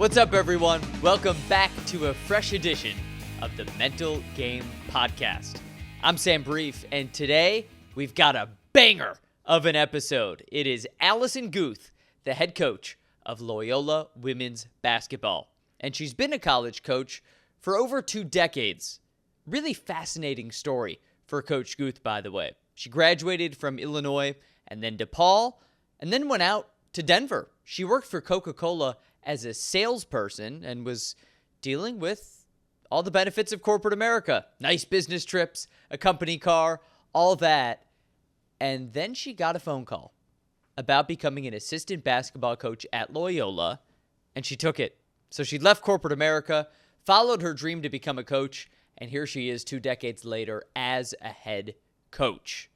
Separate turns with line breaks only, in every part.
What's up, everyone? Welcome back to a fresh edition of the Mental Game Podcast. I'm Sam Brief, and today we've got a banger of an episode. It is Allison Guth, the head coach of Loyola women's basketball. And she's been a college coach for over 2 decades. Really fascinating story for Coach Guth, by the way. She graduated from Illinois and then DePaul, and then went out to Denver. She worked for Coca-Cola as a salesperson and was dealing with all the benefits of corporate America. Nice business trips, a company car, all that. And then she got a phone call about becoming an assistant basketball coach at Loyola, and she took it. So she left corporate America, followed her dream to become a coach, and here she is 2 decades later as a head coach.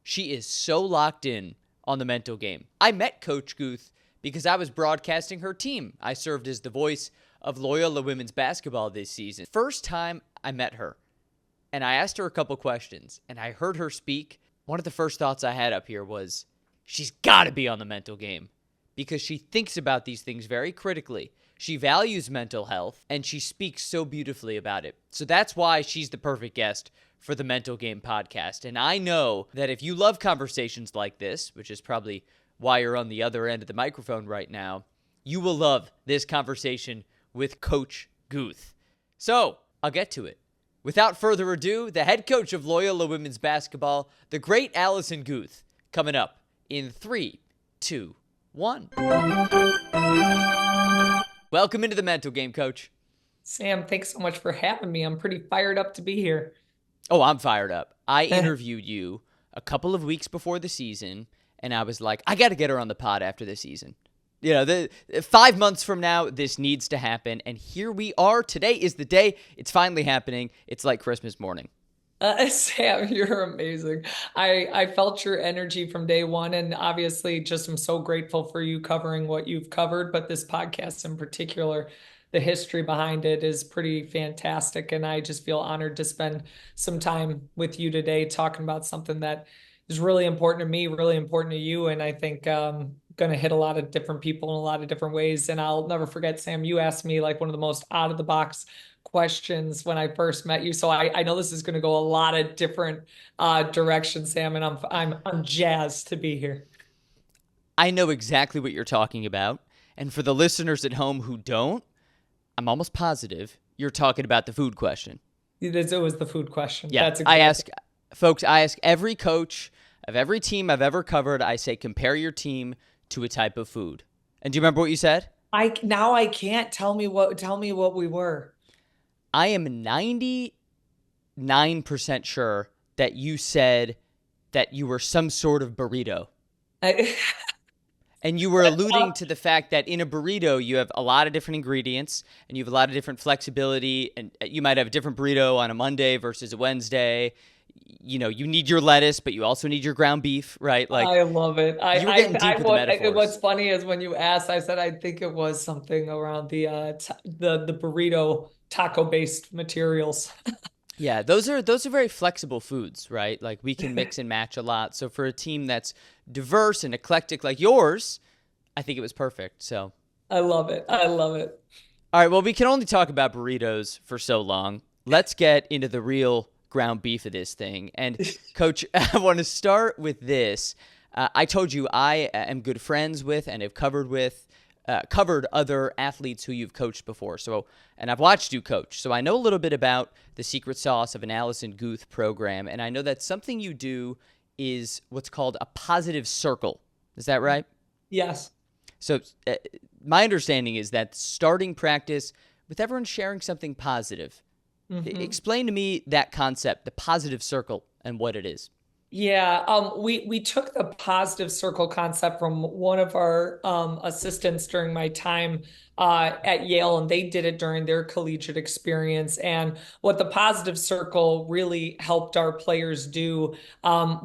She is so locked in on the mental game. I met Coach Guth because I was broadcasting her team. I served as the voice of Loyola women's basketball this season. First time I met her, and I asked her a couple questions, and I heard her speak. One of the first thoughts I had up here was, she's got to be on the mental game because she thinks about these things very critically. She values mental health, and she speaks so beautifully about it. So that's why she's the perfect guest for the Mental Game Podcast. And I know that if you love conversations like this, which is probably why you're on the other end of the microphone right now, you will love this conversation with Coach Guth. So I'll get to it. Without further ado, the head coach of Loyola women's basketball, the great Allison Guth, coming up in 3, 2, 1. Welcome into the Mental Game, Coach.
Sam, thanks so much for having me. I'm pretty fired up to be here.
Oh, I'm fired up. I interviewed you a couple of weeks before the season, and I was like, I got to get her on the pod after the season. You know, 5 months from now, this needs to happen, and here we are. Today is the day. It's finally happening. It's like Christmas morning.
Sam, you're amazing. I felt your energy from day one, and obviously just am so grateful for you covering what you've covered, but this podcast in particular, the history behind it is pretty fantastic, and I just feel honored to spend some time with you today talking about something that is really important to me, really important to you, and I think going to hit a lot of different people in a lot of different ways. And I'll never forget, Sam, you asked me like one of the most out of the box questions when I first met you. So I know this is going to go a lot of different directions, Sam, and I'm jazzed to be here.
I know exactly what you're talking about. And for the listeners at home who don't, I'm almost positive you're talking about the food question.
It was the food question.
Yeah,
That's exactly.
I ask every coach of every team I've ever covered, I say, compare your team to a type of food. And do you remember what you said?
I can't. Tell me what we were.
I am 99% sure that you said that you were some sort of burrito. And you were alluding to the fact that in a burrito, you have a lot of different ingredients and you have a lot of different flexibility. And you might have a different burrito on a Monday versus a Wednesday. You know, you need your lettuce, but you also need your ground beef, right? Like,
I love it.
You were getting deep with the metaphors.
What's funny is when you asked, I said I think it was something around the burrito taco based materials.
Yeah, those are very flexible foods, right? Like we can mix and match a lot. So for a team that's diverse and eclectic like yours, I think it was perfect. So
I love it.
All right, well, we can only talk about burritos for so long. Let's get into the real ground beef of this thing. And Coach, I want to start with this. I told you I am good friends with and have covered other athletes who you've coached before. And I've watched you coach. So I know a little bit about the secret sauce of an Allison Guth program. And I know that something you do is what's called a positive circle. Is that right?
Yes.
So my understanding is that starting practice with everyone sharing something positive. Mm-hmm. Explain to me that concept, the positive circle, and what it is.
Yeah, we took the positive circle concept from one of our assistants during my time at Yale, and they did it during their collegiate experience. And what the positive circle really helped our players do,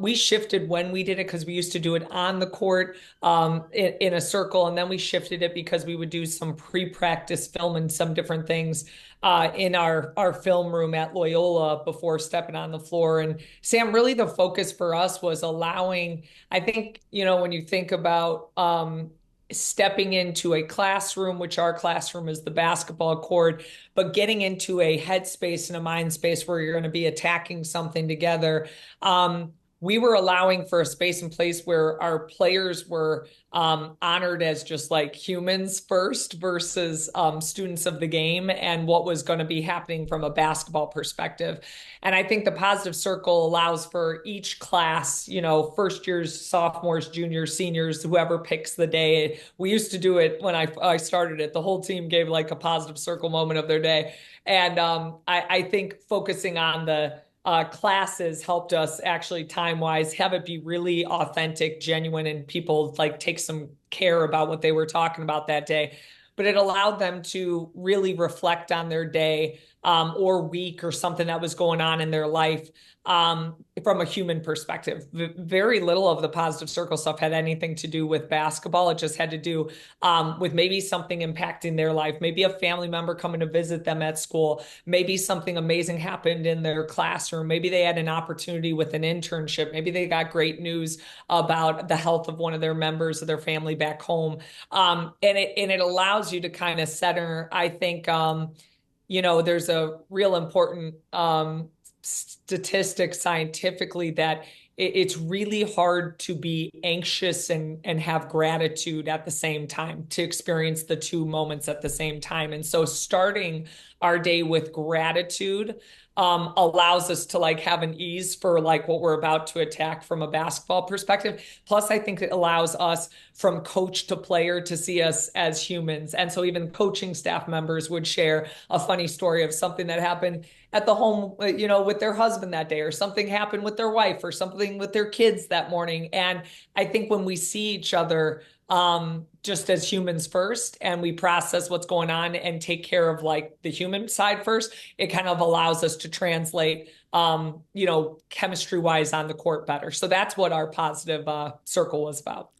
we shifted when we did it because we used to do it on the court in a circle, and then we shifted it because we would do some pre-practice film and some different things in our film room at Loyola before stepping on the floor. And Sam, really the focus for us was allowing, I think, when you think about stepping into a classroom, which our classroom is the basketball court, but getting into a headspace and a mind space where you're going to be attacking something together. We were allowing for a space and place where our players were honored as just like humans first versus students of the game and what was going to be happening from a basketball perspective. And I think the positive circle allows for each class, first years, sophomores, juniors, seniors, whoever picks the day. We used to do it when I started it. The whole team gave like a positive circle moment of their day. And I think focusing on the classes helped us actually time-wise have it be really authentic, genuine, and people like take some care about what they were talking about that day. But it allowed them to really reflect on their day or week or something that was going on in their life from a human perspective. Very little of the positive circle stuff had anything to do with basketball. It just had to do with maybe something impacting their life, maybe a family member coming to visit them at school, maybe something amazing happened in their classroom, maybe they had an opportunity with an internship, maybe they got great news about the health of one of their members of their family back home. And it allows you to kind of center, I think, there's a real important statistic scientifically that it's really hard to be anxious and have gratitude at the same time, to experience the two moments at the same time. And so starting our day with gratitude allows us to like have an ease for like what we're about to attack from a basketball perspective. Plus, I think it allows us from coach to player to see us as humans. And so even coaching staff members would share a funny story of something that happened at the home, with their husband that day, or something happened with their wife, or something with their kids that morning. And I think when we see each other just as humans first, and we process what's going on and take care of like the human side first, it kind of allows us to translate, chemistry wise on the court better. So that's what our positive circle was about.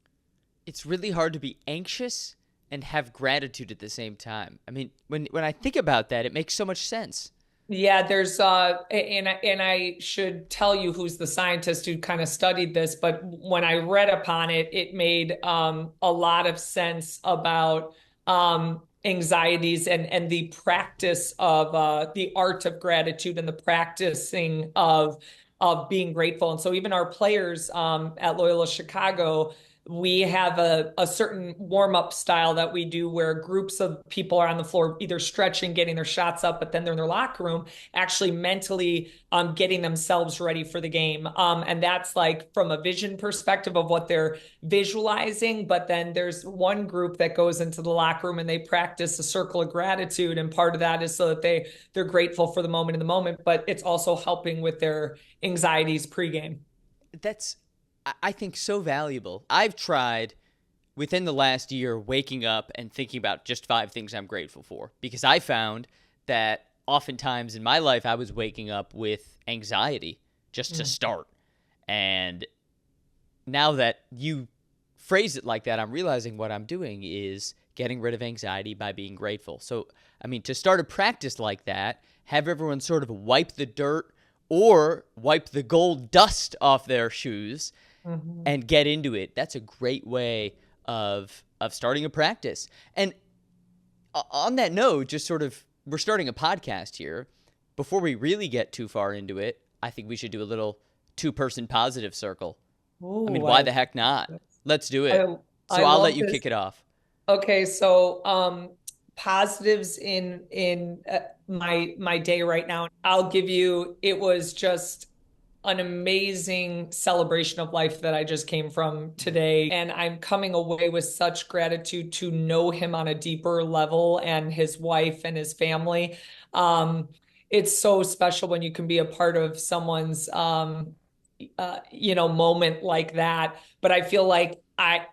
It's really hard to be anxious and have gratitude at the same time. I mean, when I think about that, it makes so much sense.
Yeah, there's and I should tell you who's the scientist who kind of studied this, but when I read upon it, it made a lot of sense about anxieties and the practice of the art of gratitude and the practicing of being grateful. And so even our players at Loyola Chicago, we have a certain warm-up style that we do where groups of people are on the floor either stretching, getting their shots up, but then they're in their locker room actually mentally getting themselves ready for the game. And that's like from a vision perspective of what they're visualizing. But then there's one group that goes into the locker room and they practice a circle of gratitude. And part of that is so that they're grateful for the moment in the moment, but it's also helping with their anxieties pregame.
That's, I think, so valuable. I've tried within the last year waking up and thinking about just 5 things I'm grateful for, because I found that oftentimes in my life I was waking up with anxiety just to start. And now that you phrase it like that, I'm realizing what I'm doing is getting rid of anxiety by being grateful. So, I mean, to start a practice like that, have everyone sort of wipe the dirt or wipe the gold dust off their shoes and get into it. That's a great way of starting a practice. And on that note, just sort of, we're starting a podcast here. Before we really get too far into it, I think we should do a little 2-person positive circle.
Ooh,
I mean, why the heck not? Let's do it. So I'll let you kick it off.
Okay, so positives in my day right now. I'll give you, it was just an amazing celebration of life that I just came from today. And I'm coming away with such gratitude to know him on a deeper level, and his wife and his family. It's so special when you can be a part of someone's, moment like that. But I feel like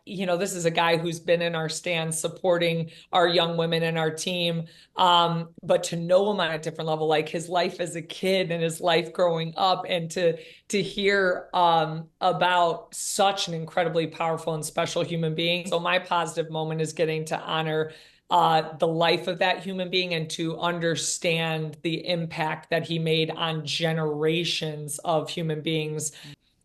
this is a guy who's been in our stands supporting our young women and our team. But to know him on a different level, like his life as a kid and his life growing up, and to hear about such an incredibly powerful and special human being. So my positive moment is getting to honor the life of that human being and to understand the impact that he made on generations of human beings.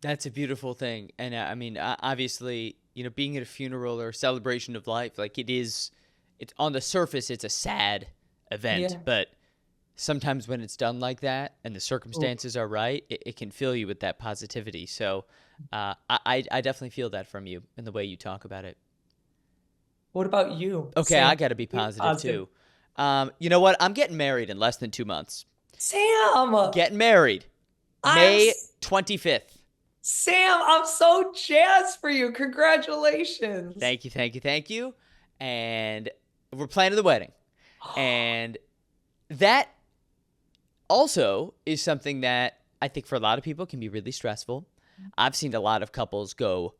That's a beautiful thing. And I mean, obviously, being at a funeral or a celebration of life, like it's on the surface, it's a sad event,
Yeah.
but sometimes when it's done like that and the
Ooh.
circumstances are right, it can fill you with that positivity. So I definitely feel that from you in the way you talk about it.
What about you,
Okay, I
Sam?
got to be
Be
positive
positive.
too. You know what? I'm getting married in less than 2 months.
Sam,
Getting married
I'm
May
s-
25th.
Sam, I'm so jazzed for you. Congratulations.
Thank you, thank you, thank you. And we're planning the wedding. And that also is something that I think for a lot of people can be really stressful. I've seen a lot of couples go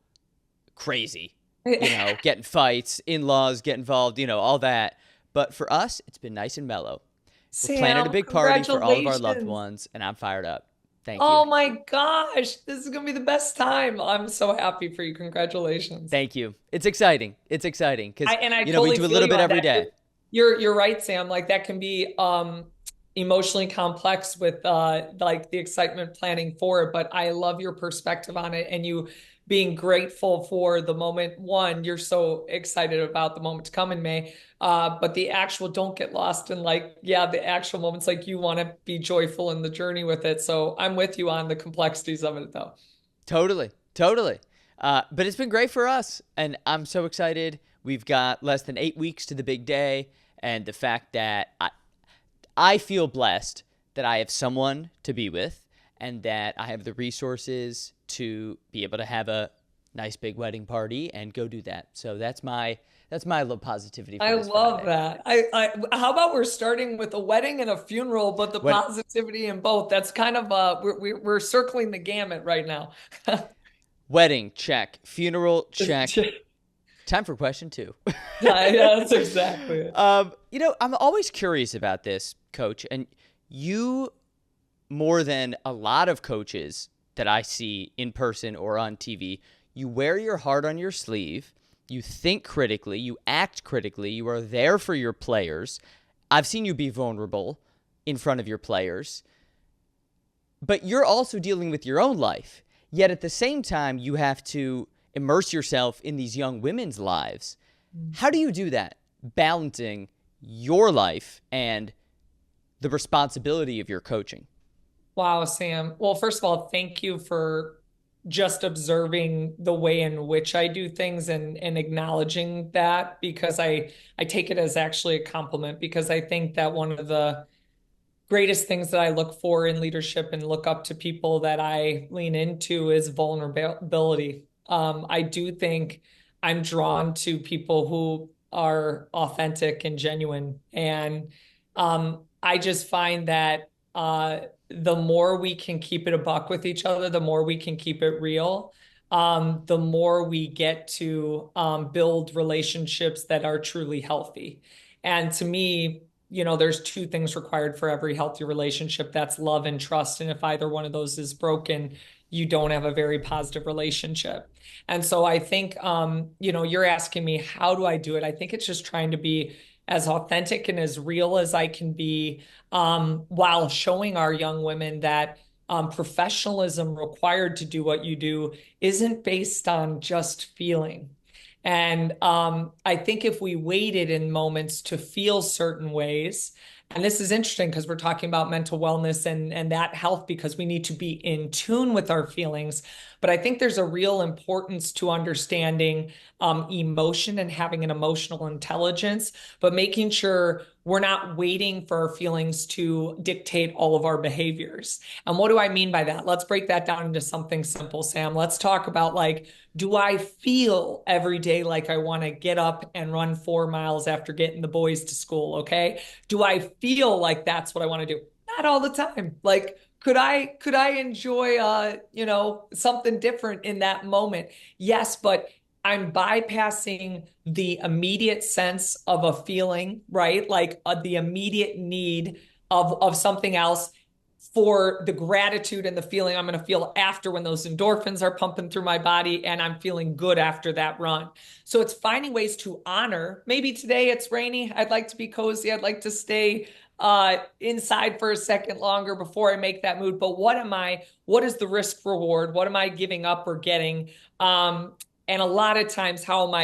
crazy, getting fights, in laws get involved, all that. But for us, it's been nice and mellow. We're planning a
Sam,
big party for all of our loved
congratulations.
ones, and I'm fired up. Thank you.
Oh my gosh, this is gonna be the best time. I'm so happy for you. Congratulations.
Thank you. It's exciting. It's exciting because,
I
we
totally
do a
feel
little
you
bit
on
every
that.
day.
You're right, Sam. Like that can be emotionally complex with like the excitement planning for it, but I love your perspective on it and you being grateful for the moment. One, you're so excited about the moment to come in May. But the actual don't get lost in like, yeah, the actual moments like you want to be joyful in the journey with it. So I'm with you on the complexities of it though.
Totally. Totally. But it's been great for us. And I'm so excited. We've got less than 8 weeks to the big day. And the fact that I feel blessed that I have someone to be with and that I have the resources to be able to have a nice big wedding party and go do that. So that's my little positivity for
I
this
love
Friday.
that. How about we're starting with a wedding and a funeral, but the
What
positivity in both. That's kind of we're circling the gamut right now.
wedding check, funeral check. Time for question two.
Yeah, that's exactly it.
I'm always curious about this, coach, and you more than a lot of coaches that I see in person or on TV, you wear your heart on your sleeve. You think critically, you act critically, you are there for your players. I've seen you be vulnerable in front of your players, but you're also dealing with your own life. Yet at the same time, you have to immerse yourself in these young women's lives. How do you do that? Balancing your life and the responsibility of your coaching.
Wow, Sam. Well, first of all, thank you for just observing the way in which I do things and acknowledging that because I take it as actually a compliment because I think that one of the greatest things that I look for in leadership and look up to people that I lean into is vulnerability. I do think I'm drawn to people who are authentic and genuine. And I just find that the more we can keep it a buck with each other, the more we can keep it real. The more we get to build relationships that are truly healthy. And to me, there's two things required for every healthy relationship. That's love and trust. And if either one of those is broken, you don't have a very positive relationship. And so I think, you're asking me, how do I do it? I think it's just trying to be as authentic and as real as I can be, while showing our young women that professionalism required to do what you do isn't based on just feeling. And I think if we waited in moments to feel certain ways, and this is interesting because we're talking about mental wellness and that health because we need to be in tune with our feelings. But I think there's a real importance to understanding emotion and having an emotional intelligence, but making sure we're not waiting for our feelings to dictate all of our behaviors. And what do I mean by that? Let's break that down into something simple, Sam. Let's talk about like, do I feel every day like I want to get up and run 4 miles after getting the boys to school? Okay. Do I feel like that's what I want to do? Not all the time. Like, could I enjoy something different in that moment? Yes, but I'm bypassing the immediate sense of a feeling, right? Like the immediate need of something else for the gratitude and the feeling I'm going to feel after when those endorphins are pumping through my body and I'm feeling good after that run. So it's finding ways to honor. Maybe today it's rainy. I'd like to be cozy. I'd like to stay inside for a second longer before I make that move. But what is the risk reward? What am I giving up or getting? And a lot of times, how am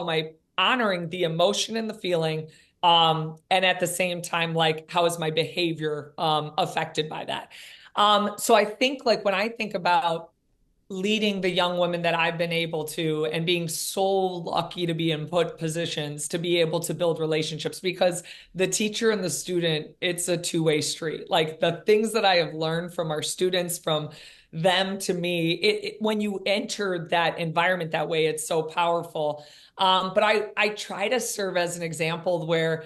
I honoring the emotion and the feeling? And at the same time, like, how is my behavior affected by that? So I think, like, when I think about leading the young women that I've been able to, and being so lucky to be in put positions to be able to build relationships, because the teacher and the student, it's a two-way street. Like, the things that I have learned from our students, from them to me, when you enter that environment that way, it's so powerful. But I try to serve as an example where,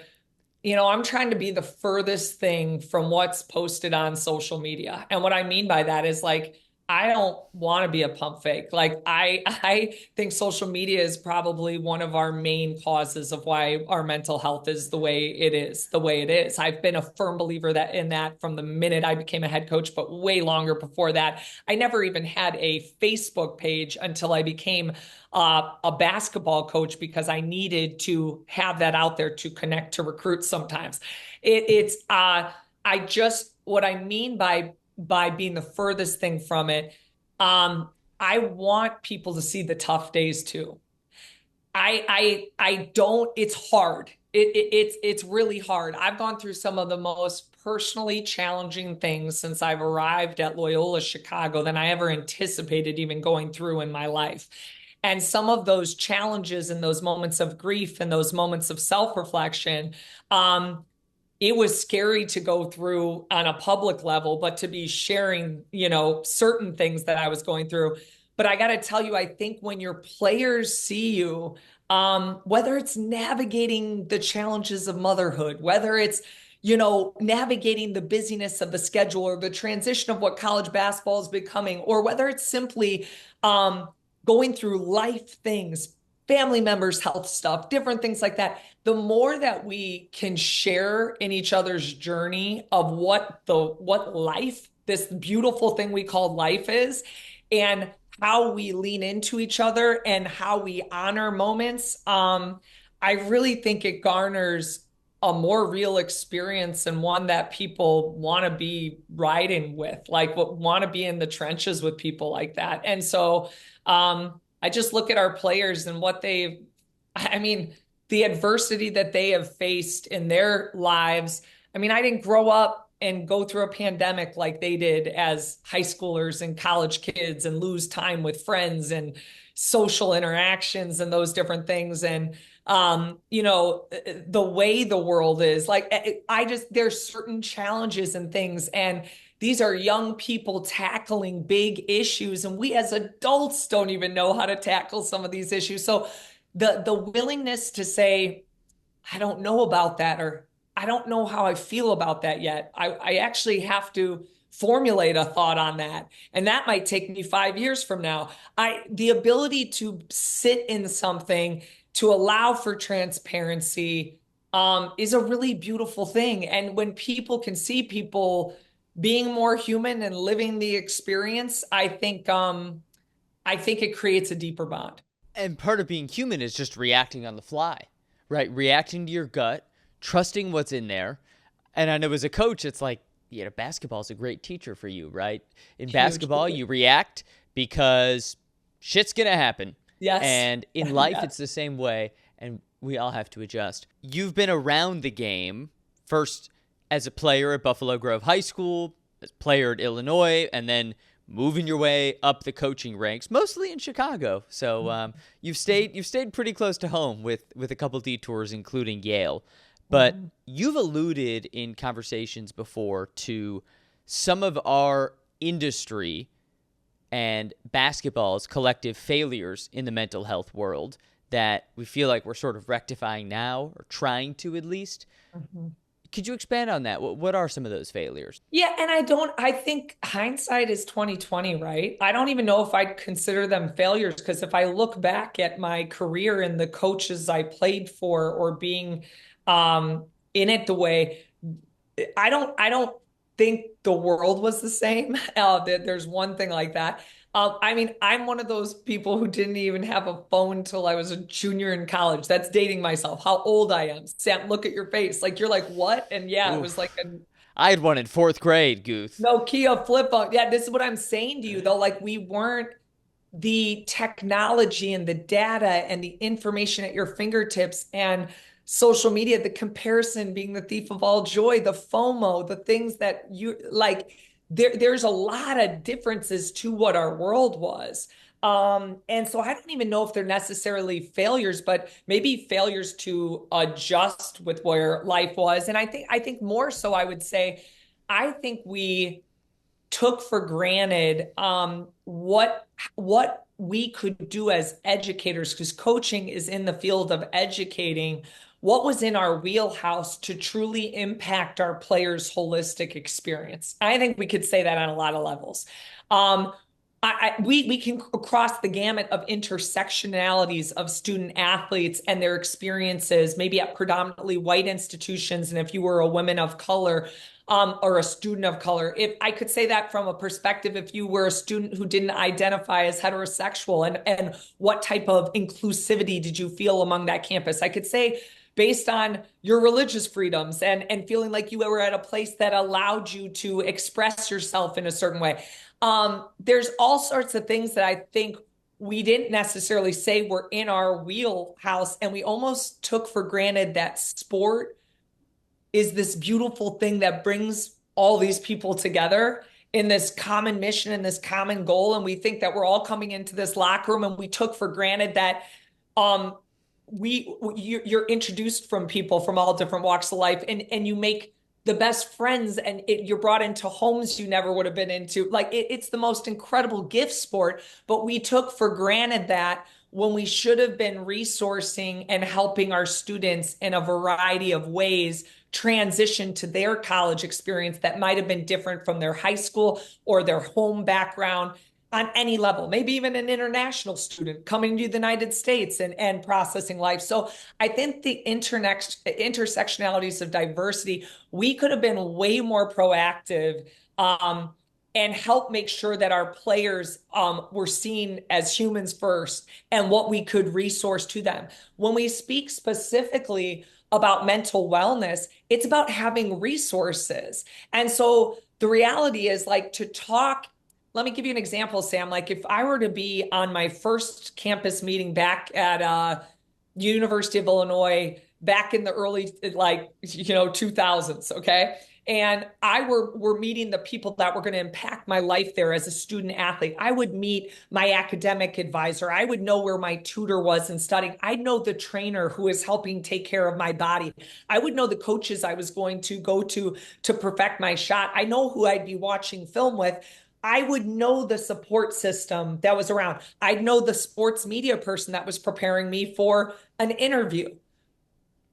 I'm trying to be the furthest thing from what's posted on social media. And what I mean by that is, like, I don't want to be a pump fake. Like, I think social media is probably one of our main causes of why our mental health is the way it is. I've been a firm believer in that from the minute I became a head coach, but way longer before that. I never even had a Facebook page until I became a basketball coach, because I needed to have that out there to connect to recruits sometimes. What I mean by being the furthest thing from it, I want people to see the tough days too. I don't, it's hard. It's really hard. I've gone through some of the most personally challenging things since I've arrived at Loyola Chicago than I ever anticipated even going through in my life. And some of those challenges and those moments of grief and those moments of self-reflection, it was scary to go through on a public level, but to be sharing, certain things that I was going through. But I got to tell you, I think when your players see you, whether it's navigating the challenges of motherhood, whether it's, navigating the busyness of the schedule or the transition of what college basketball is becoming, or whether it's simply going through life things, family members' health stuff, different things like that. The more that we can share in each other's journey of what life, this beautiful thing we call life is, and how we lean into each other and how we honor moments, I really think it garners a more real experience, and one that people want to be riding with, like, want to be in the trenches with people like that. And so I just look at our players and I mean, the adversity that they have faced in their lives. I mean, I didn't grow up and go through a pandemic like they did as high schoolers and college kids, and lose time with friends and social interactions and those different things. And, the way the world is, like, there's certain challenges and things. And these are young people tackling big issues, and we as adults don't even know how to tackle some of these issues. So the willingness to say, I don't know about that, or I don't know how I feel about that yet. I actually have to formulate a thought on that. And that might take me 5 years from now. The ability to sit in something, to allow for transparency, is a really beautiful thing. And when people can see people being more human and living the experience, I think it creates a deeper bond.
And part of being human is just reacting on the fly, right? Reacting to your gut, trusting what's in there. And I know as a coach, it's like, basketball is a great teacher for you, right? In basketball, you react because shit's going to happen.
Yes.
And in life,
Yes.
It's the same way, and we all have to adjust. You've been around the game, first as a player at Buffalo Grove High School, as a player at Illinois, and then moving your way up the coaching ranks, mostly in Chicago. So you've stayed pretty close to home with a couple detours, including Yale. But you've alluded in conversations before to some of our industry and basketball's collective failures in the mental health world that we feel like we're sort of rectifying now, or trying to at least. Could you expand on that? What are some of those failures?
Yeah, and I think hindsight is 2020, right? I don't even know if I'd consider them failures, because if I look back at my career and the coaches I played for, or being in it the way, I don't think the world was the same. There's one thing like that. I mean, I'm one of those people who didn't even have a phone till I was a junior in college. That's dating myself. How old I am. Sam, look at your face. Like you're like, what? And yeah, it was like
Oof.
a
I had one in fourth grade, Guth.
Nokia flip phone. Yeah, this is what I'm saying to you though. Like we weren't the technology and the data and the information at your fingertips and social media, the comparison being the thief of all joy, the FOMO, the things that you like, there's a lot of differences to what our world was. And so I don't even know if they're necessarily failures, but maybe failures to adjust with where life was. And I think more so I would say, I think we took for granted what we could do as educators, because coaching is in the field of educating, what was in our wheelhouse to truly impact our players' holistic experience. I think we could say that on a lot of levels. We can cross the gamut of intersectionalities of student athletes and their experiences, maybe at predominantly white institutions, and if you were a woman of color, or a student of color. If I could say that from a perspective, if you were a student who didn't identify as heterosexual, and what type of inclusivity did you feel among that campus? I could say based on your religious freedoms and feeling like you were at a place that allowed you to express yourself in a certain way. There's all sorts of things that I think we didn't necessarily say were in our wheelhouse, and we almost took for granted that sport is this beautiful thing that brings all these people together in this common mission and this common goal. And we think that we're all coming into this locker room, and we took for granted that um, you're introduced from people from all different walks of life, and you make the best friends, and you're brought into homes you never would have been into. Like it's the most incredible gift sport, but we took for granted that when we should have been resourcing and helping our students in a variety of ways transition to their college experience that might have been different from their high school or their home background on any level, maybe even an international student coming to the United States and processing life. So I think the intersectionalities of diversity, we could have been way more proactive, and help make sure that our players were seen as humans first and what we could resource to them. When we speak specifically about mental wellness, it's about having resources. And so the reality is, like, to talk, let me give you an example, Sam. Like if I were to be on my first campus meeting back at University of Illinois back in the early, like, 2000s, okay? And I were meeting the people that were going to impact my life there as a student athlete. I would meet my academic advisor. I would know where my tutor was in studying. I'd know the trainer who is helping take care of my body. I would know the coaches I was going to go to perfect my shot. I know who I'd be watching film with. I would know the support system that was around. I'd know the sports media person that was preparing me for an interview.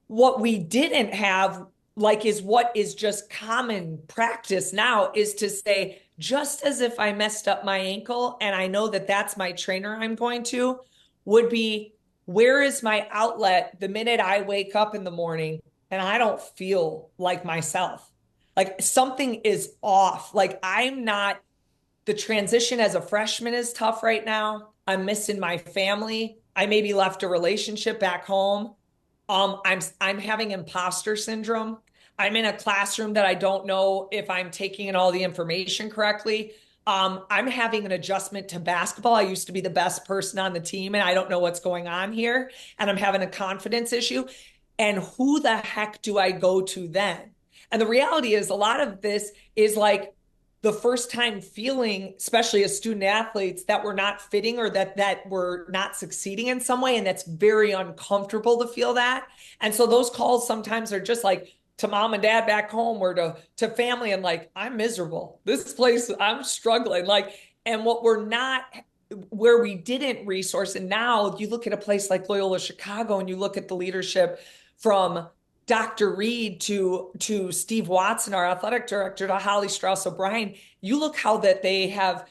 What we didn't have, like, is what is just common practice now, is to say, just as if I messed up my ankle and I know that that's my trainer I'm going to, would be, where is my outlet the minute I wake up in the morning and I don't feel like myself? Like something is off. Like I'm not, the transition as a freshman is tough right now. I'm missing my family. I maybe left a relationship back home. I'm having imposter syndrome. I'm in a classroom that I don't know if I'm taking in all the information correctly. I'm having an adjustment to basketball. I used to be the best person on the team, and I don't know what's going on here. And I'm having a confidence issue. And who the heck do I go to then? And the reality is, a lot of this is like the first time feeling, especially as student athletes, that we're not fitting, or that we're not succeeding in some way. And that's very uncomfortable to feel that. And so those calls sometimes are just like to mom and dad back home, or to family, and like, I'm miserable. This place, I'm struggling. Like, and what we're not, where we didn't resource. And now you look at a place like Loyola Chicago, and you look at the leadership from Dr. Reed to Steve Watson, our athletic director, to Holly Strauss O'Brien. You look how that they have.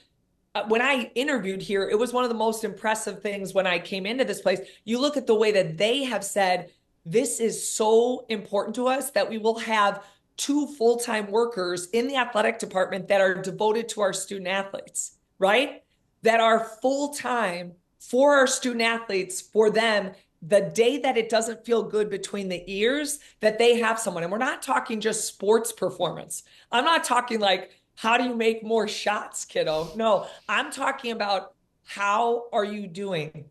When I interviewed here, it was one of the most impressive things when I came into this place. You look at the way that they have said, this is so important to us that we will have 2 full-time workers in the athletic department that are devoted to our student athletes, right? that are full time for our student athletes, for them, the day that it doesn't feel good between the ears, that they have someone. And we're not talking just sports performance. I'm not talking like, how do you make more shots, kiddo? No, I'm talking about, how are you doing?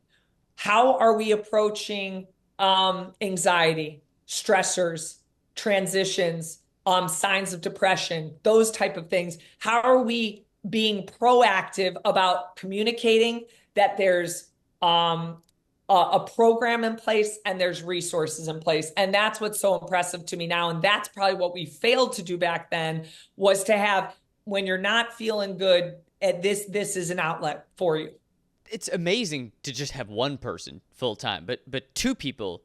How are we approaching anxiety, stressors, transitions, signs of depression, those type of things? How are we being proactive about communicating that there's a program in place and there's resources in place? And that's what's so impressive to me now. And that's probably what we failed to do back then, was to have, when you're not feeling good, this is an outlet for you.
It's amazing to just have one person full time, but two people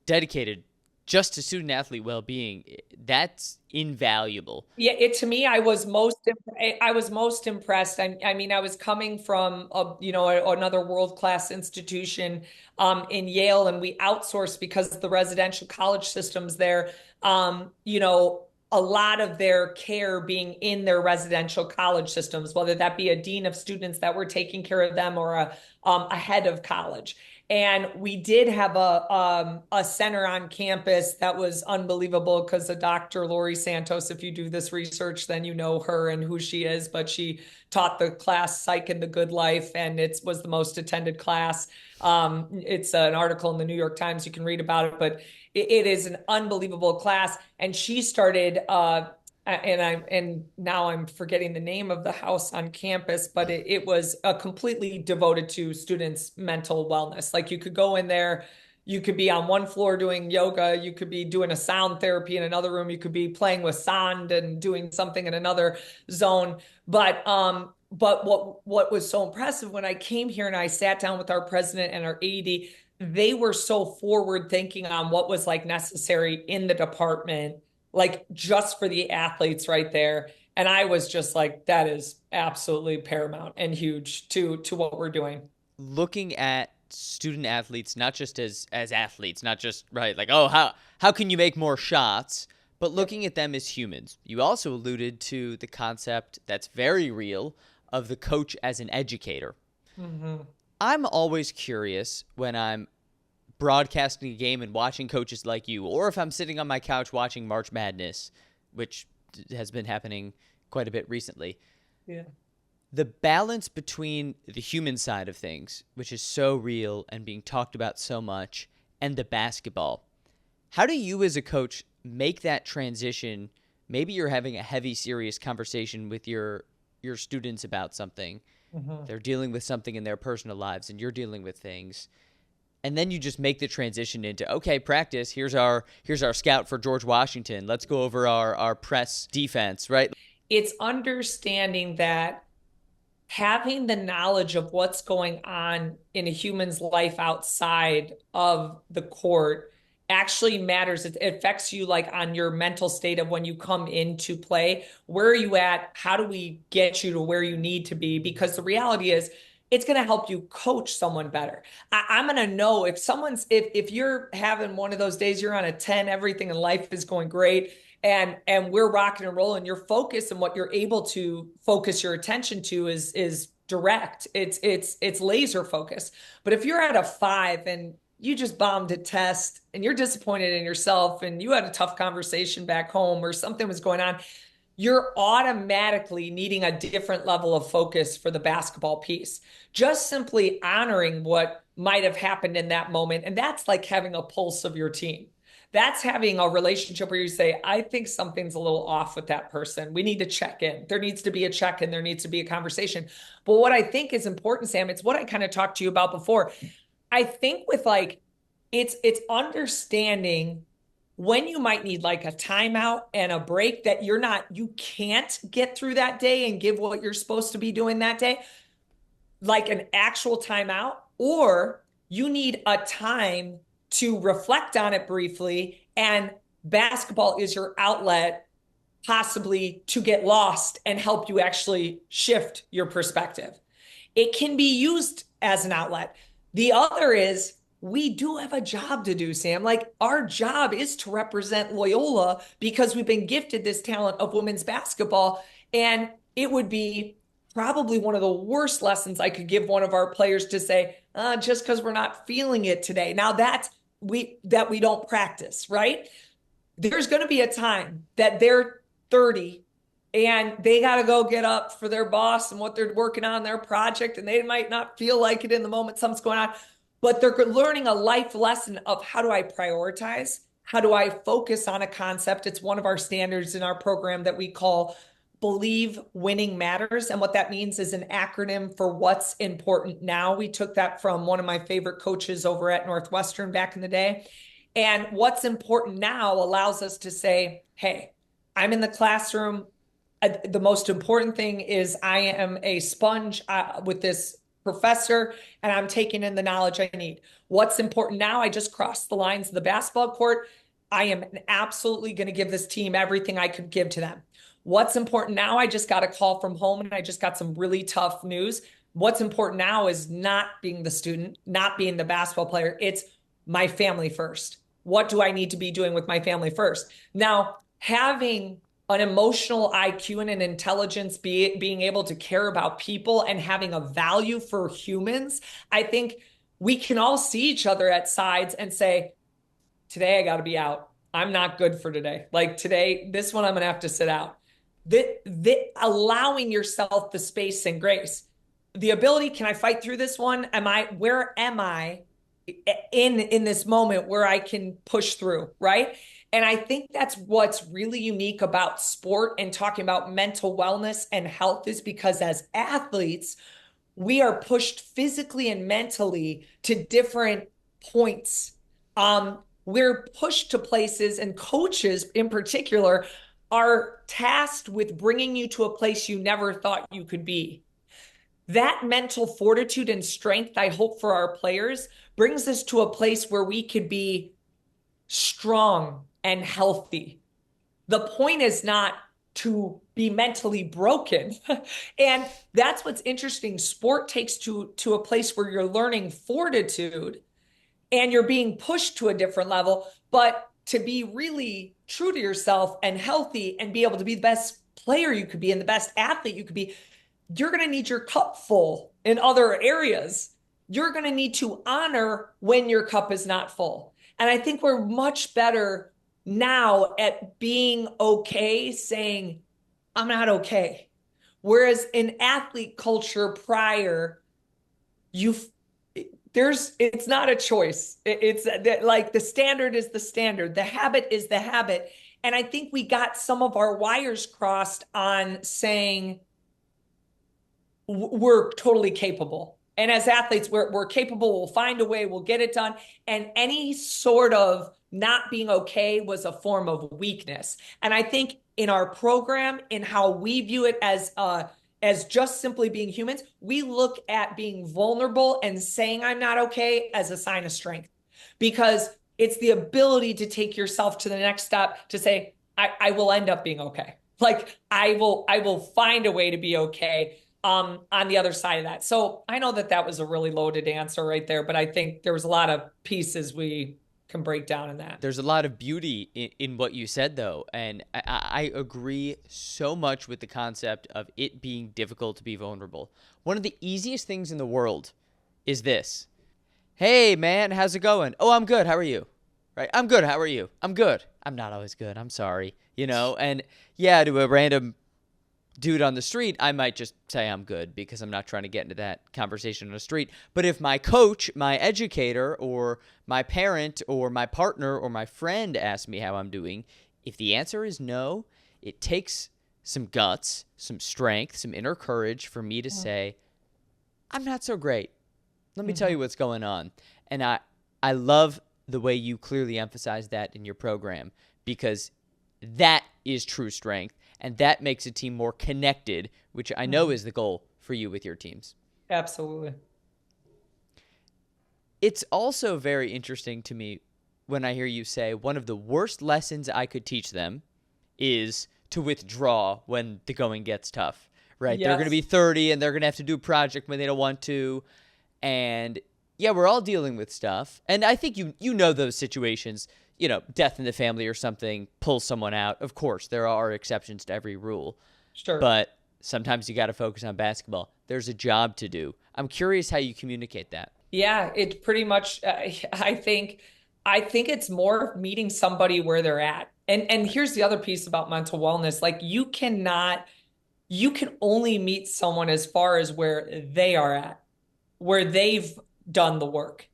dedicated just to student athlete well-being. That's invaluable.
Yeah, to me, I was most impressed. I mean, I was coming from another world-class institution in Yale, and we outsourced because of the residential college systems there. A lot of their care being in their residential college systems, whether that be a dean of students that were taking care of them, or a head of college. And we did have a center on campus that was unbelievable, because of Dr. Lori Santos. If you do this research, then you know her and who she is. But she taught the class Psych and the Good Life, and it was the most attended class. It's an article in the New York Times. You can read about it, but it is an unbelievable class. And she started, and now I'm forgetting the name of the house on campus, but it was completely devoted to students' mental wellness. Like, you could go in there, you could be on one floor doing yoga, you could be doing a sound therapy in another room, you could be playing with sand and doing something in another zone. But what was so impressive, when I came here and I sat down with our president and our AD, they were so forward thinking on what was like necessary in the department, like just for the athletes right there. And I was just like, that is absolutely paramount and huge to what we're doing.
Looking at student athletes, not just as athletes, not just, right, like, oh, how can you make more shots, but looking at them as humans. You also alluded to the concept that's very real of the coach as an educator.
Mm-hmm.
I'm always curious when I'm broadcasting a game and watching coaches like you, or if I'm sitting on my couch watching March Madness, which has been happening quite a bit recently.
Yeah.
The balance between the human side of things, which is so real and being talked about so much, and the basketball. How do you as a coach make that transition? Maybe you're having a heavy, serious conversation with your students about something.
Mm-hmm.
They're dealing with something in their personal lives, and you're dealing with things. And then you just make the transition into, okay, practice. Here's our scout for George Washington. Let's go over our press defense, right?
It's understanding that having the knowledge of what's going on in a human's life outside of the court actually matters. It affects you, like, on your mental state of when you come into play. Where are you at? How do we get you to where you need to be? Because the reality is, it's going to help you coach someone better. I'm going to know if you're having one of those days, you're on a 10, everything in life is going great, and we're rocking and rolling. Your focus and what you're able to focus your attention to is direct. It's laser focus. But if you're at a 5 and you just bombed a test and you're disappointed in yourself and you had a tough conversation back home or something was going on, you're automatically needing a different level of focus for the basketball piece. Just simply honoring what might have happened in that moment. And that's like having a pulse of your team. That's having a relationship where you say, I think something's a little off with that person. We need to check in. There needs to be a check in. There needs to be a conversation. But what I think is important, Sam, it's what I kind of talked to you about before. I think with it's understanding when you might need like a timeout and a break, that you can't get through that day and give what you're supposed to be doing that day, like an actual timeout, or you need a time to reflect on it briefly, and basketball is your outlet, possibly to get lost and help you actually shift your perspective. It can be used as an outlet. The other is, we do have a job to do, Sam. Like, our job is to represent Loyola because we've been gifted this talent of women's basketball. And it would be probably one of the worst lessons I could give one of our players, to say, just because we're not feeling it today. Now that we don't practice, right? There's going to be a time that they're 30 and they got to go get up for their boss and what they're working on, their project, and they might not feel like it in the moment something's going on, but they're learning a life lesson of, how do I prioritize? How do I focus on a concept? It's one of our standards in our program that we call Believe Winning Matters. And what that means is an acronym for what's important now. We took that from one of my favorite coaches over at Northwestern back in the day. And what's important now allows us to say, hey, I'm in the classroom. The most important thing is I am a sponge with this professor, and I'm taking in the knowledge I need. What's important now? I just crossed the lines of the basketball court. I am absolutely going to give this team everything I could give to them. What's important now? I just got a call from home and I just got some really tough news. What's important now is not being the student, not being the basketball player. It's my family first. What do I need to be doing with my family first? Now, having an emotional IQ and an intelligence, being able to care about people and having a value for humans, I think we can all see each other at sides and say, today I got to be out. I'm not good for today. Like today, this one I'm going to have to sit out. Allowing yourself the space and grace, the ability, can I fight through this one? Where am I in this moment where I can push through, right? And I think that's what's really unique about sport and talking about mental wellness and health, is because as athletes, we are pushed physically and mentally to different points. We're pushed to places, and coaches in particular are tasked with bringing you to a place you never thought you could be. That mental fortitude and strength, I hope for our players, brings us to a place where we could be strong and healthy. The point is not to be mentally broken. And that's what's interesting. Sport takes to a place where you're learning fortitude and you're being pushed to a different level, but to be really true to yourself and healthy and be able to be the best player you could be and the best athlete you could be, you're going to need your cup full in other areas. You're going to need to honor when your cup is not full. And I think we're much better now at being okay, saying, I'm not okay. Whereas in athlete culture prior, it's not a choice. It's like the standard is the standard. The habit is the habit. And I think we got some of our wires crossed on saying we're totally capable. And as athletes, we're capable. We'll find a way. We'll get it done. And any sort of not being okay was a form of weakness. And I think in our program, in how we view it as just simply being humans, we look at being vulnerable and saying I'm not okay as a sign of strength, because it's the ability to take yourself to the next step, to say, I will end up being okay. Like I will find a way to be okay on the other side of that. So I know that was a really loaded answer right there, but I think there was a lot of pieces we can break down in that.
There's a lot of beauty in what you said, though. And I agree so much with the concept of it being difficult to be vulnerable. One of the easiest things in the world is this. Hey, man, how's it going? Oh, I'm good. How are you? Right? I'm good. How are you? I'm good. I'm not always good. I'm sorry. And yeah, to a random dude on the street, I might just say I'm good because I'm not trying to get into that conversation on the street. But if my coach, my educator, or my parent, or my partner, or my friend asks me how I'm doing, if the answer is no, it takes some guts, some strength, some inner courage for me to say, I'm not so great. Let me tell you what's going on. And I love the way you clearly emphasize that in your program, because that is true strength. And that makes a team more connected, which I know is the goal for you with your teams.
Absolutely.
It's also very interesting to me when I hear you say one of the worst lessons I could teach them is to withdraw when the going gets tough, right? Yes. They're going to be 30 and they're going to have to do a project when they don't want to. And yeah, we're all dealing with stuff. And I think you know those situations. Death in the family or something pulls someone out. Of course, there are exceptions to every rule.
Sure.
But sometimes you got to focus on basketball. There's a job to do. I'm curious how you communicate that.
Yeah, it's pretty much, I think it's more meeting somebody where they're at. And here's the other piece about mental wellness. Like you can only meet someone as far as where they are at, where they've done the work.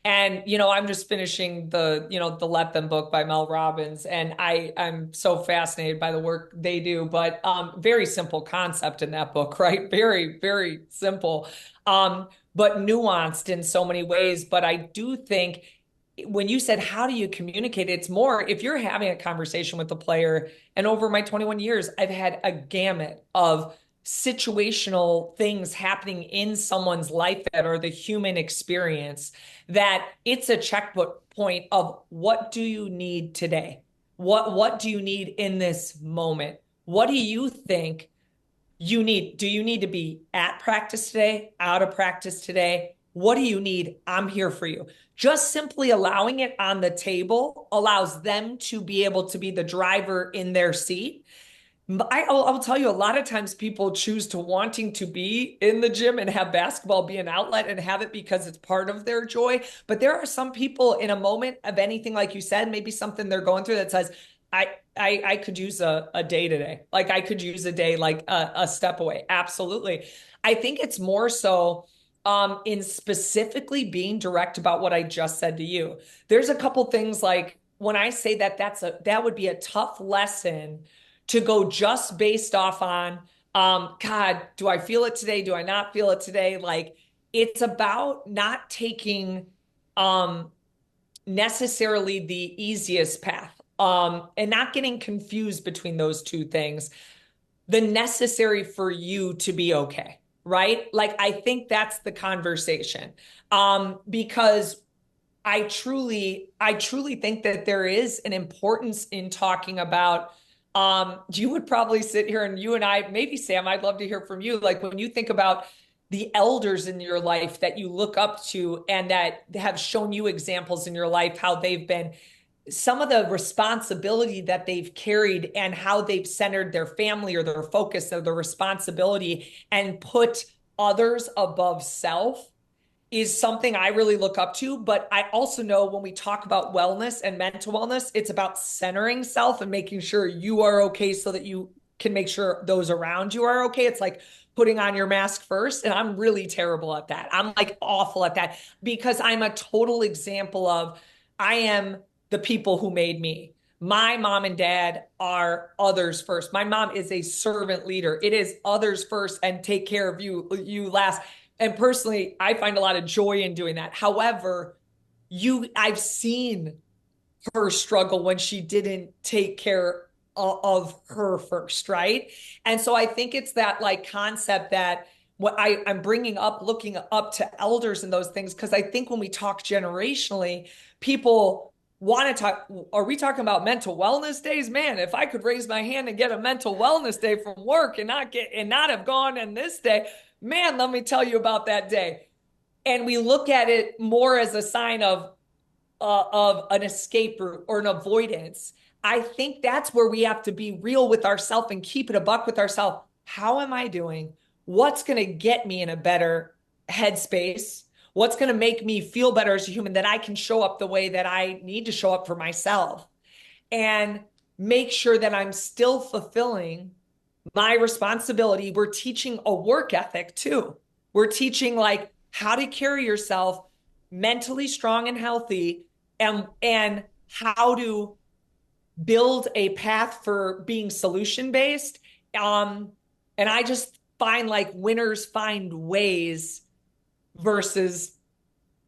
And, I'm just finishing the Let Them book by Mel Robbins. And I'm so fascinated by the work they do, but very simple concept in that book, right? Very, very simple, but nuanced in so many ways. But I do think when you said, how do you communicate? It's more if you're having a conversation with the player, and over my 21 years, I've had a gamut of situational things happening in someone's life that are the human experience, that it's a checkbook point of what do you need today? What do you need in this moment? What do you think you need? Do you need to be at practice today, out of practice today? What do you need? I'm here for you. Just simply allowing it on the table allows them to be able to be the driver in their seat. I'll tell you, a lot of times people choose to wanting to be in the gym and have basketball be an outlet and have it because it's part of their joy. But there are some people in a moment of anything, like you said, maybe something they're going through that says, I could use a day today. Like I could use a day, like a step away. Absolutely. I think it's more so in specifically being direct about what I just said to you. There's a couple things like when I say that would be a tough lesson to go just based off on, God, do I feel it today? Do I not feel it today? Like it's about not taking necessarily the easiest path and not getting confused between those two things. The necessary for you to be okay, right? Like I think that's the conversation because I truly think that there is an importance in talking about. You would probably sit here and you and I, maybe Sam, I'd love to hear from you. Like when you think about the elders in your life that you look up to and that have shown you examples in your life, how they've been, some of the responsibility that they've carried and how they've centered their family or their focus or their responsibility and put others above self is something I really look up to. But I also know when we talk about wellness and mental wellness, it's about centering self and making sure you are okay so that you can make sure those around you are okay. It's like putting on your mask first. And I'm really terrible at that. I'm like awful at that because I'm a total example of I am the people who made me. My mom and dad are others first. My mom is a servant leader. It is others first and take care of you last. And personally, I find a lot of joy in doing that. However, I've seen her struggle when she didn't take care of her first, right? And so I think it's that like concept that what I'm bringing up, looking up to elders and those things, because I think when we talk generationally, people want to talk, are we talking about mental wellness days? Man, if I could raise my hand and get a mental wellness day from work and not have gone on this day, man, let me tell you about that day. And we look at it more as a sign of an escape route or an avoidance. I think that's where we have to be real with ourselves and keep it a buck with ourselves. How am I doing? What's going to get me in a better headspace? What's going to make me feel better as a human that I can show up the way that I need to show up for myself and make sure that I'm still fulfilling my responsibility. We're teaching a work ethic too. We're teaching like how to carry yourself mentally strong and healthy and how to build a path for being solution based. And I just find like winners find ways versus,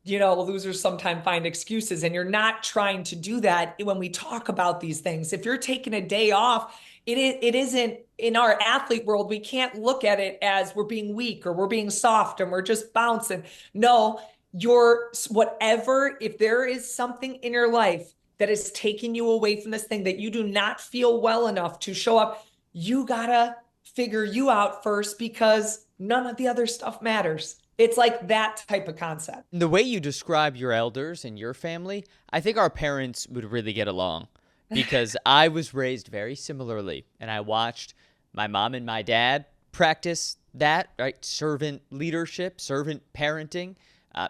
losers sometimes find excuses. And you're not trying to do that when we talk about these things. If you're taking a day off, it isn't in our athlete world. We can't look at it as we're being weak or we're being soft and we're just bouncing. No, if there is something in your life that is taking you away from this thing that you do not feel well enough to show up, you gotta figure you out first because none of the other stuff matters. It's like that type of concept.
The way you describe your elders and your family, I think our parents would really get along because I was raised very similarly and I watched my mom and my dad practice that, right? Servant leadership, servant parenting.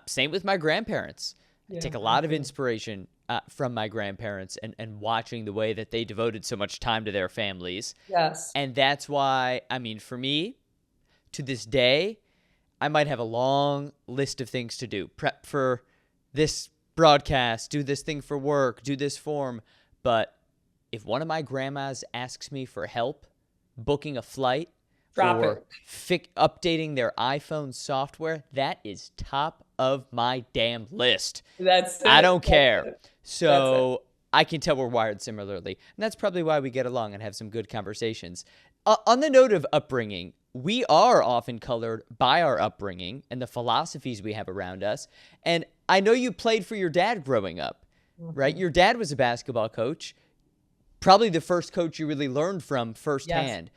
Same with my grandparents. I
Yeah,
take a
I
lot of
do.
inspiration from my grandparents and watching the way that they devoted so much time to their families.
Yes.
And that's why, I mean, for me, to this day, I might have a long list of things to do. Prep for this broadcast, do this thing for work, do this form. But if one of my grandmas asks me for help booking a flight
Drop
or
it.
updating their iPhone software, that is top of my damn list.
That's
I
it.
don't care.
That's it.
So I can tell we're wired similarly. And that's probably why we get along and have some good conversations. On the note of upbringing, we are often colored by our upbringing and the philosophies we have around us. And I know you played for your dad growing up, right?
Mhm.
Your dad was a basketball coach, probably the first coach you really learned from
Yes.
firsthand.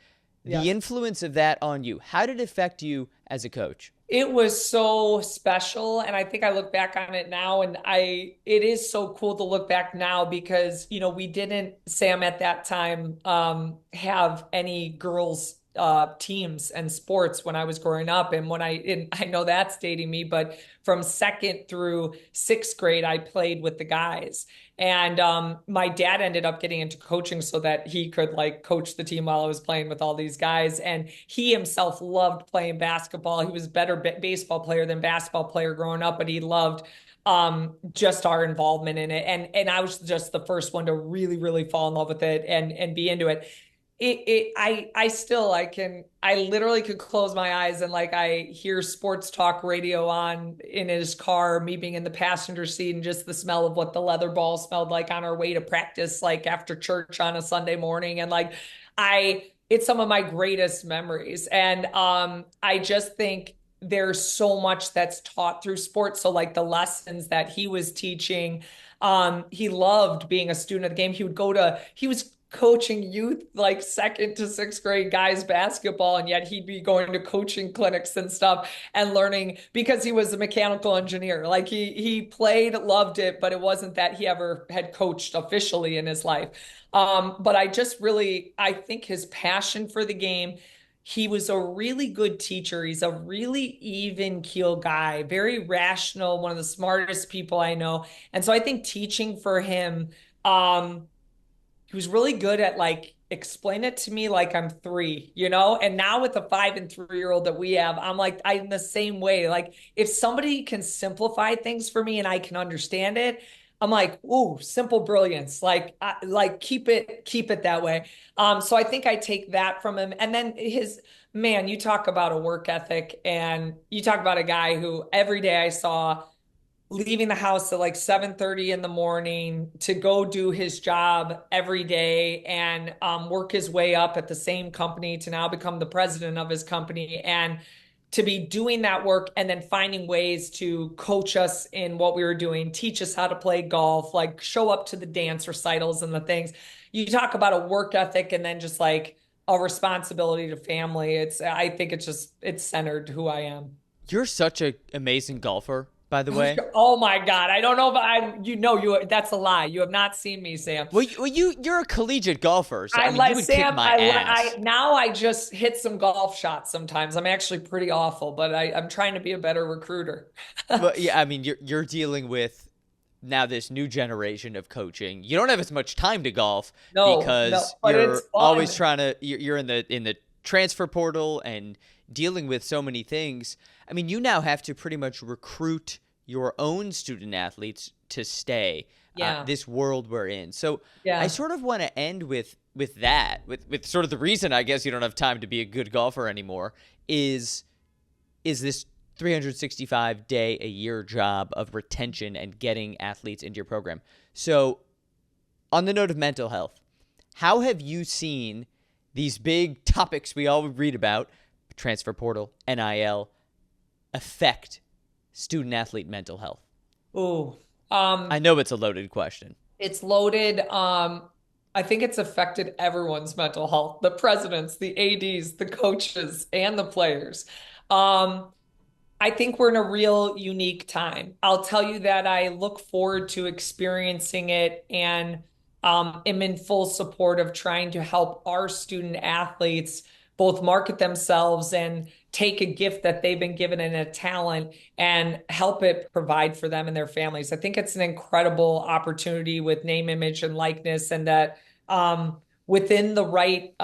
The
Yes.
influence of that on you, how did it affect you as a coach?
It was so special. And I think I look back on it now and it is so cool to look back now because, we didn't, Sam, at that time, have any girls teams and sports when I was growing up. And I know that's dating me, but from second through sixth grade, I played with the guys. And my dad ended up getting into coaching so that he could like coach the team while I was playing with all these guys. And he himself loved playing basketball. He was a better baseball player than basketball player growing up, but he loved just our involvement in it. And I was just the first one to really, really fall in love with it and be into it. I literally could close my eyes and like I hear sports talk radio on in his car, me being in the passenger seat and just the smell of what the leather ball smelled like on our way to practice, like after church on a Sunday morning. And like, it's some of my greatest memories. And I just think there's so much that's taught through sports. So like the lessons that he was teaching, he loved being a student of the game. He was coaching youth like second to sixth grade guys basketball, and yet he'd be going to coaching clinics and stuff and learning because he was a mechanical engineer. Like he played, loved it, but it wasn't that he ever had coached officially in his life. But I think his passion for the game. He was a really good teacher. He's a really even keel guy, very rational, one of the smartest people I know. And so I think teaching for him, he was really good at like explain it to me like I'm three, And now with the 5 and 3 year old that we have, I'm the same way. Like if somebody can simplify things for me and I can understand it, I'm like, ooh, simple brilliance. Like keep it that way. So I think I take that from him. And then man, you talk about a work ethic and you talk about a guy who every day I saw leaving the house at like 7:30 in the morning to go do his job every day and work his way up at the same company to now become the president of his company and to be doing that work and then finding ways to coach us in what we were doing, teach us how to play golf, like show up to the dance recitals and the things. You talk about a work ethic and then just like a responsibility to family. I think it's centered who I am.
You're such an amazing golfer, by the way.
Oh my God. I don't know if that's a lie. You have not seen me, Sam.
You're a collegiate golfer, so I mean, you would kick
Sam,
my ass.
now I just hit some golf shots sometimes. I'm actually pretty awful, but I'm trying to be a better recruiter.
But yeah, I mean, you're dealing with now this new generation of coaching. You don't have as much time to golf
No,
because
but it's
you're always
fun.
trying to you're in the transfer portal and dealing with so many things. I mean, you now have to pretty much recruit your own student athletes to stay
Yeah.
this world we're in. So I
Yeah.
sort of want to end with that, with sort of the reason I guess you don't have time to be a good golfer anymore is this 365 day a year job of retention and getting athletes into your program. So on the note of mental health, how have you seen these big topics we all read about, transfer portal, NIL, affect student athlete mental health?
Ooh.
I know it's a loaded question.
It's loaded. I think it's affected everyone's mental health, the presidents, the ADs, the coaches, and the players. Um, I think we're in a real unique time. I'll tell you that I look forward to experiencing it and am in full support of trying to help our student athletes both market themselves and take a gift that they've been given and a talent and help it provide for them and their families. I think it's an incredible opportunity with name, image, and likeness, and that within the right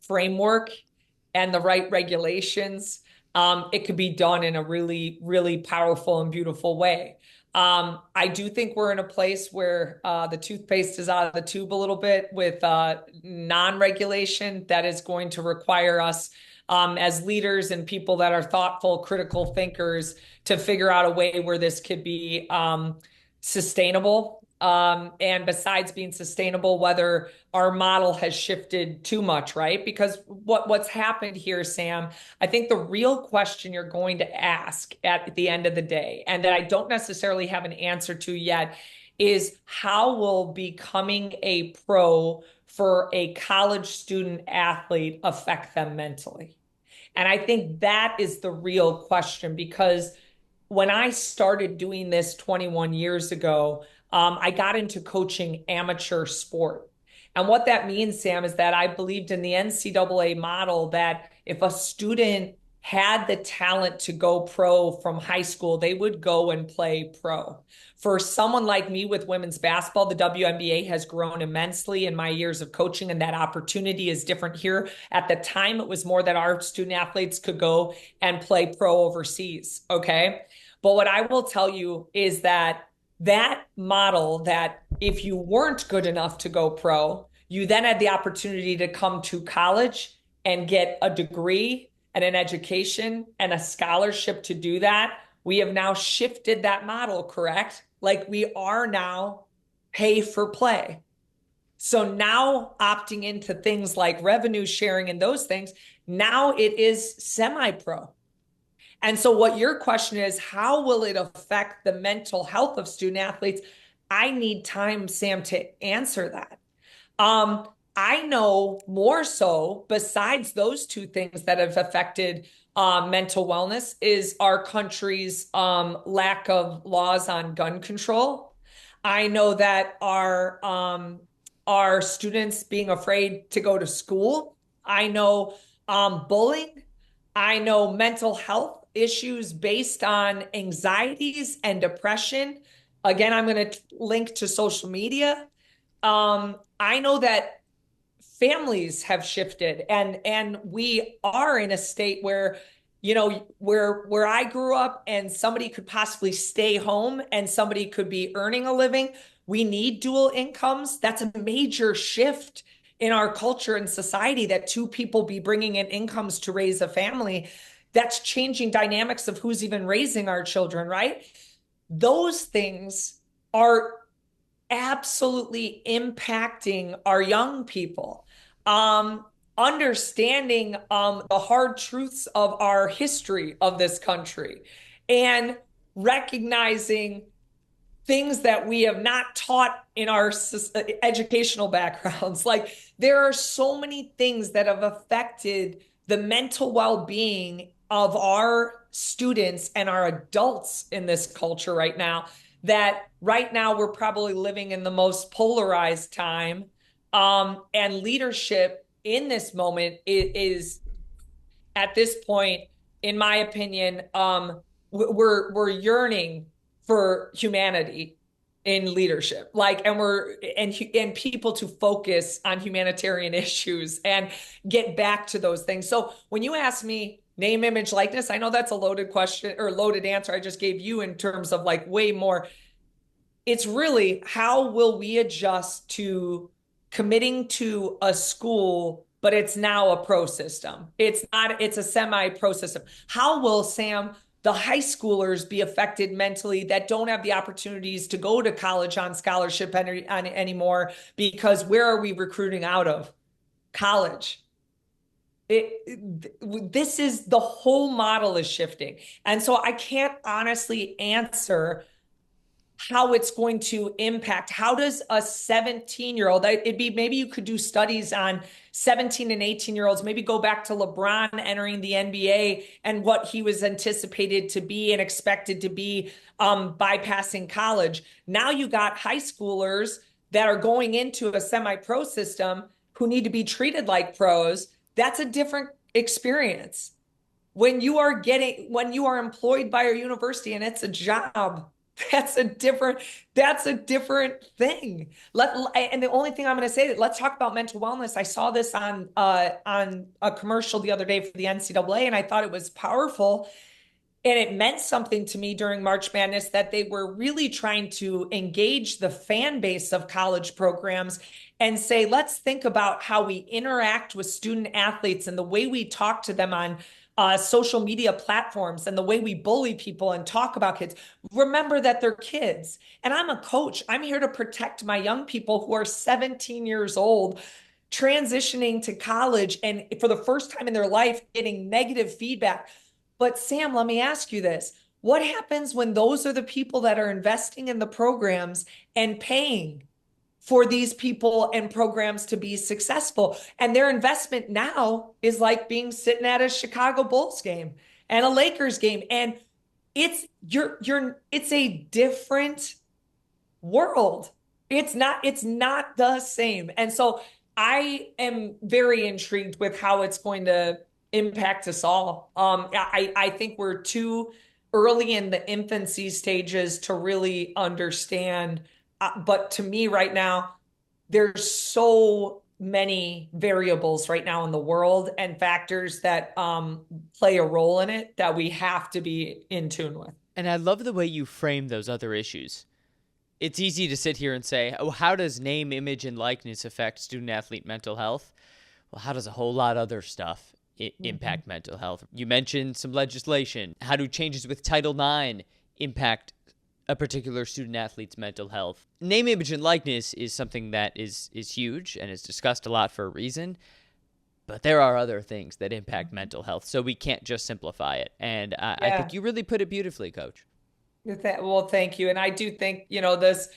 framework and the right regulations, it could be done in a really, really powerful and beautiful way. I do think we're in a place where the toothpaste is out of the tube a little bit with non-regulation that is going to require us as leaders and people that are thoughtful, critical thinkers to figure out a way where this could be sustainable. And besides being sustainable, whether our model has shifted too much, right? Because what's happened here, Sam, I think the real question you're going to ask at the end of the day, and that I don't necessarily have an answer to yet, is how will becoming a pro for a college student athlete affect them mentally? And I think that is the real question, because when I started doing this 21 years ago, I got into coaching amateur sport. And what that means, Sam, is that I believed in the NCAA model that if a student had the talent to go pro from high school, they would go and play pro. For someone like me with women's basketball, the WNBA has grown immensely in my years of coaching, and that opportunity is different here. At the time, it was more that our student athletes could go and play pro overseas, okay? But what I will tell you is that that model, that if you weren't good enough to go pro, you then had the opportunity to come to college and get a degree and an education and a scholarship to do that. We have now shifted that model, correct? Like, we are now pay for play. So now opting into things like revenue sharing and those things, now it is semi-pro. And so what your question is, how will it affect the mental health of student athletes? I need time, Sam, to answer that. I know more so, besides those two things that have affected mental wellness, is our country's lack of laws on gun control. I know that our students being afraid to go to school. I know bullying. I know mental health issues based on anxieties and depression. Again, I'm going to link to social media. I know that families have shifted, and we are in a state where, you know, where I grew up and somebody could possibly stay home and somebody could be earning a living. We need dual incomes. That's a major shift in our culture and society, that two people be bringing in incomes to raise a family. That's changing dynamics of who's even raising our children, right? Those things are absolutely impacting our young people. Understanding the hard truths of our history of this country, and recognizing things that we have not taught in our educational backgrounds. Like, there are so many things that have affected the mental well-being of our students and our adults in this culture right now, that right now we're probably living in the most polarized time. And leadership in this moment is at this point, in my opinion, we're yearning for humanity in leadership, like, and people to focus on humanitarian issues and get back to those things. So when you ask me name, image, likeness, I know that's a loaded question or loaded answer I just gave you in terms of like way more. It's really, how will we adjust to committing to a school, but it's now a pro system? It's not, it's a semi-pro system. How will, Sam, the high schoolers be affected mentally that don't have the opportunities to go to college on scholarship anymore? Because where are we recruiting out of? College. This is, the whole model is shifting. And so I can't honestly answer how it's going to impact. How does a 17-year-old, it'd be, maybe you could do studies on 17 and 18-year-olds, maybe go back to LeBron entering the NBA and what he was anticipated to be and expected to be, bypassing college. Now you got high schoolers that are going into a semi-pro system who need to be treated like pros, That's a different experience. When you are employed by a university and it's a job, that's a different thing. And the only thing I'm going to say, let's talk about mental wellness. I saw this on a commercial the other day for the NCAA, and I thought it was powerful. And it meant something to me during March Madness that they were really trying to engage the fan base of college programs and say, let's think about how we interact with student athletes and the way we talk to them on social media platforms and the way we bully people and talk about kids. Remember that they're kids. And I'm a coach. I'm here to protect my young people who are 17 years old, transitioning to college and for the first time in their life getting negative feedback. But Sam, let me ask you this. What happens when those are the people that are investing in the programs and paying for these people and programs to be successful? And their investment now is like being sitting at a Chicago Bulls game and a Lakers game. And it's a different world. It's not the same. And so I am very intrigued with how it's going to impact us all. I think we're too early in the infancy stages to really understand. But to me right now, there's so many variables right now in the world and factors that play a role in it that we have to be in tune with.
And I love the way you frame those other issues. It's easy to sit here and say, oh, how does name, image, and likeness affect student-athlete mental health? Well, how does a whole lot of other stuff impact mental health? You mentioned some legislation. How do changes with Title IX impact a particular student-athlete's mental health? Name, image, and likeness is something that is huge and is discussed a lot for a reason. But there are other things that impact mental health, so we can't just simplify it. And I think you really put it beautifully, Coach.
Well, thank you. And I do think, this,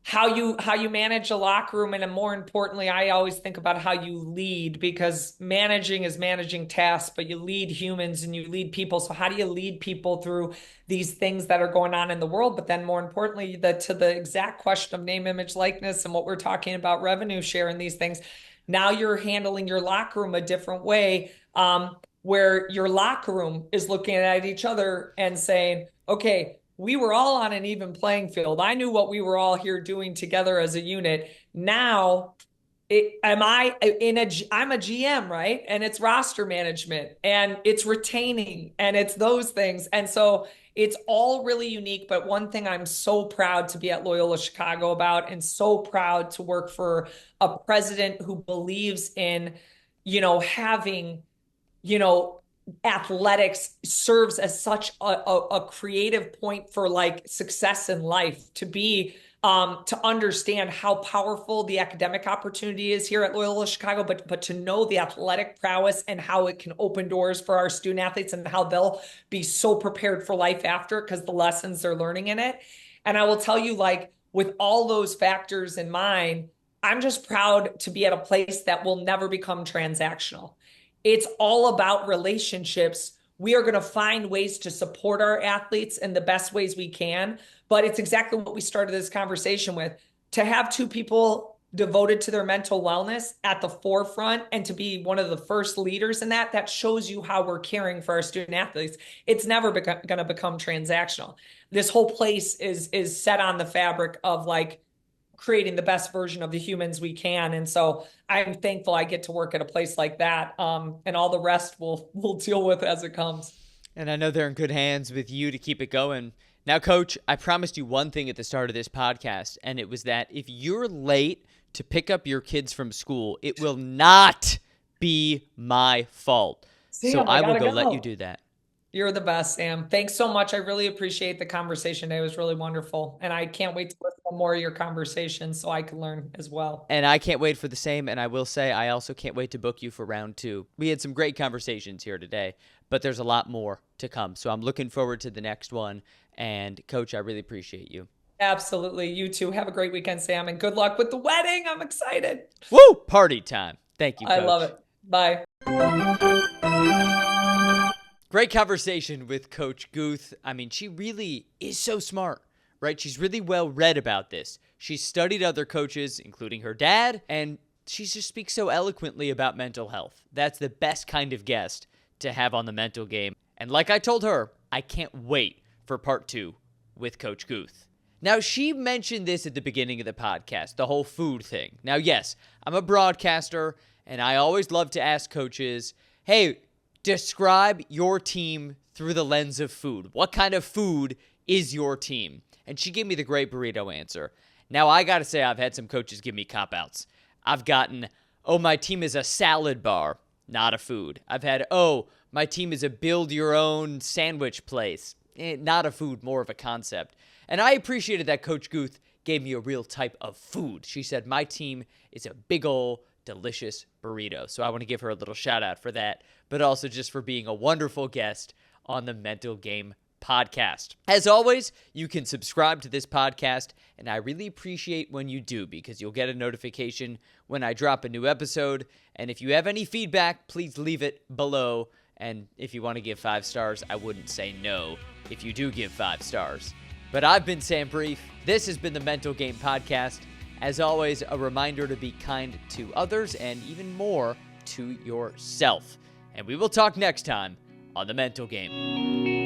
how you manage a locker room. And more importantly, I always think about how you lead, because managing is managing tasks, but you lead humans and you lead people. So how do you lead people through these things that are going on in the world? But then more importantly, to the exact question of name, image, likeness, and what we're talking about, revenue share and these things. Now you're handling your locker room a different way, where your locker room is looking at each other and saying, okay, we were all on an even playing field. I knew what we were all here doing together as a unit. Now, I'm a GM, right? And it's roster management and it's retaining and it's those things. And so it's all really unique. But one thing I'm so proud to be at Loyola Chicago about, and so proud to work for a president who believes in, having, athletics serves as such a creative point for like success in life, to be to understand how powerful the academic opportunity is here at Loyola Chicago, but to know the athletic prowess and how it can open doors for our student athletes and how they'll be so prepared for life after, because the lessons they're learning in it. And I will tell you, like, with all those factors in mind, I'm just proud to be at a place that will never become transactional. It's all about relationships. We are going to find ways to support our athletes in the best ways we can. But it's exactly what we started this conversation with. To have two people devoted to their mental wellness at the forefront and to be one of the first leaders in that shows you how we're caring for our student athletes. It's never going to become transactional. This whole place is set on the fabric of like creating the best version of the humans we can. And so I'm thankful I get to work at a place like that. And all the rest we'll deal with as it comes.
And I know they're in good hands with you to keep it going. Now, Coach, I promised you one thing at the start of this podcast, and it was that if you're late to pick up your kids from school, it will not be my fault.
Sam,
so I will
go.
Let you do that.
You're the best, Sam. Thanks so much. I really appreciate the conversation today. It was really wonderful. And I can't wait to listen to more of your conversations so I can learn as well.
And I can't wait for the same. And I will say, I also can't wait to book you for round 2. We had some great conversations here today, but there's a lot more to come. So I'm looking forward to the next one. And Coach, I really appreciate you.
Absolutely. You too. Have a great weekend, Sam. And good luck with the wedding. I'm excited.
Woo! Party time. Thank you, Coach.
I love it. Bye.
Great conversation with Coach Guth. I mean, she really is so smart, right? She's really well read about this. She's studied other coaches, including her dad, and she just speaks so eloquently about mental health. That's the best kind of guest to have on the Mental Game. And like I told her, I can't wait for part 2 with Coach Guth. Now, she mentioned this at the beginning of the podcast, the whole food thing. Now, yes, I'm a broadcaster, and I always love to ask coaches, hey, describe your team through the lens of food. What kind of food is your team? And she gave me the great burrito answer. Now, I got to say, I've had some coaches give me cop-outs. I've gotten, oh, my team is a salad bar, not a food. I've had, oh, my team is a build-your-own sandwich place. Not a food, more of a concept. And I appreciated that Coach Guth gave me a real type of food. She said, my team is a big ol' delicious burrito. So I want to give her a little shout out for that, but also just for being a wonderful guest on the Mental Game podcast. As always, you can subscribe to this podcast, and I really appreciate when you do because you'll get a notification when I drop a new episode. And if you have any feedback, please leave it below. And if you want to give 5 stars, I wouldn't say no if you do give 5 stars. But I've been Sam Brief. This has been the Mental Game Podcast. As always, a reminder to be kind to others and even more to yourself. And we will talk next time on the Mental Game.